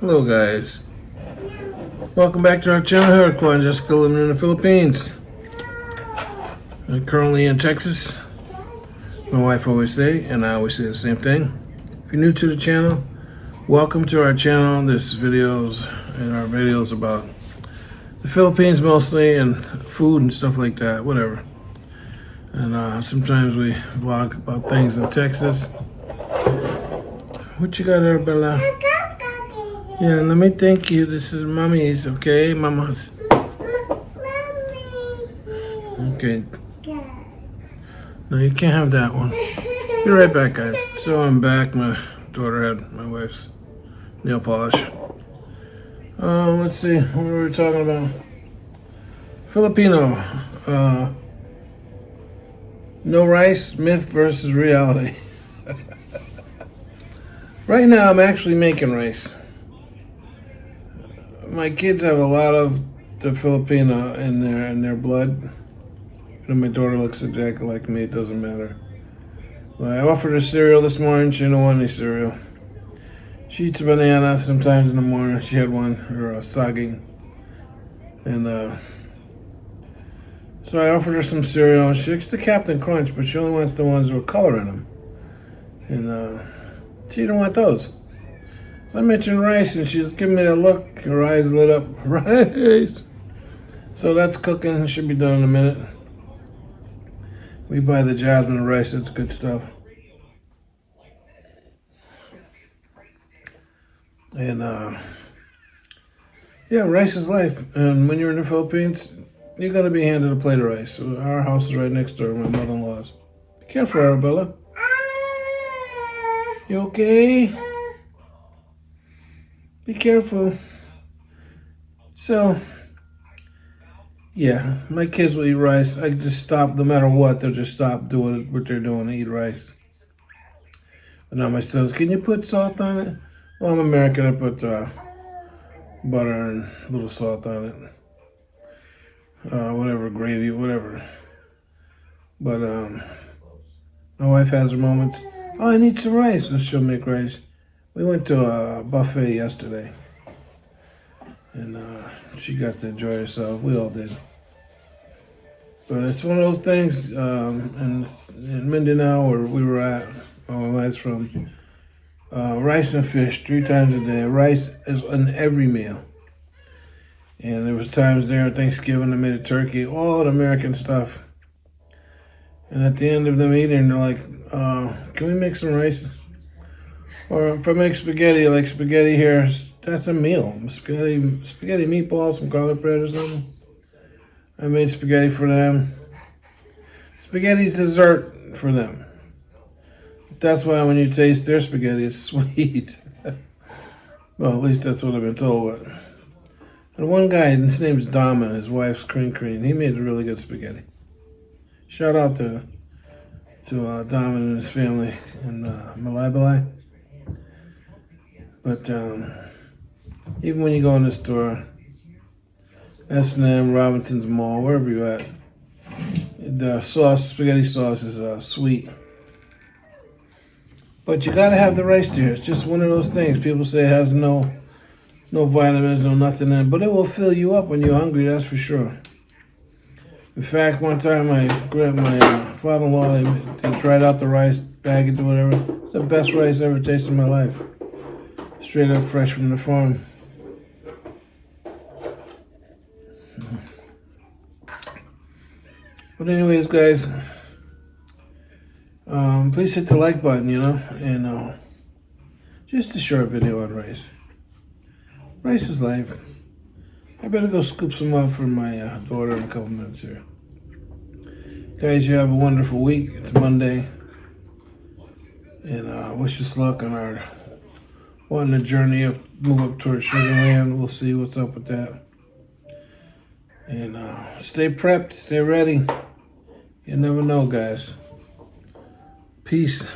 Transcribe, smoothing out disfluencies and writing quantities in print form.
Hello guys, welcome back to our channel here. Claude and Jessica living in the Philippines. I'm currently in Texas. My wife always say, and I always say the same thing. If you're new to the channel, welcome to our channel. This videos and our videos about the Philippines mostly, and food and stuff like that, whatever. And sometimes we vlog about things in Texas. What you got there, Bella? Yeah, let me thank you. This is mommy's, okay? Mama's. Okay. No, you can't have that one. Be right back, guys. So I'm back. My daughter had my wife's nail polish. Let's see. What were we talking about? Filipino. No rice, myth versus reality. Right now, I'm actually making rice. My kids have a lot of the Filipino in their blood. You know, my daughter looks exactly like me. It doesn't matter. Well, I offered her cereal this morning. She didn't want any cereal. She eats a banana sometimes in the morning. She had one, or saging. And so I offered her some cereal. She likes the Captain Crunch, but she only wants the ones with color in them. And she didn't want those. I mentioned rice, and she's giving me that look. Her eyes lit up. Rice! So that's cooking. It should be done in a minute. We buy the jasmine rice. It's good stuff. And, yeah, rice is life. And when you're in the Philippines, you're going to be handed a plate of rice. So our house is right next door, my mother-in-law's. Be careful, Arabella. You okay? Be careful. So, yeah, my kids will eat rice. I just stop, no matter what, they'll just stop doing what they're doing and eat rice. But now my son's, can you put salt on it? Well, I'm American, I put butter and a little salt on it. Whatever, gravy, whatever. But my wife has her moments. Oh, I need some rice. So she'll make rice. We went to a buffet yesterday, and she got to enjoy herself. We all did. But it's one of those things, in Mindanao, where we were at, where my wife's from, rice and fish 3 times a day. Rice is in every meal. And there was times there at Thanksgiving I made a turkey, all the American stuff. And at the end of them eating, they're like, can we make some rice? Or if I make spaghetti, like spaghetti here, that's a meal. Spaghetti meatballs, some garlic bread or something. I made spaghetti for them. Spaghetti's dessert for them. That's why when you taste their spaghetti, it's sweet. Well, at least that's what I've been told. And one guy, his name's Dom, and his wife's Cream. He made a really good spaghetti. Shout out to Dom and his family in Malay. But even when you go in the store, S&M, Robinson's Mall, wherever you're at, the spaghetti sauce is sweet. But you gotta have the rice there. It's just one of those things. People say it has no vitamins, no nothing in it, but it will fill you up when you're hungry, that's for sure. In fact, one time my father-in-law, they tried out the rice, bag it or whatever. It's the best rice I ever tasted in my life. Straight up fresh from the farm. But anyways, guys, please hit the like button, and just a short video on rice. Rice is life. I better go scoop some up for my daughter in a couple minutes here. Guys, you have a wonderful week. It's Monday. And wish us luck on our wanting to journey up, move up towards Sugar Land. We'll see what's up with that. And stay prepped, stay ready. You never know, guys. Peace.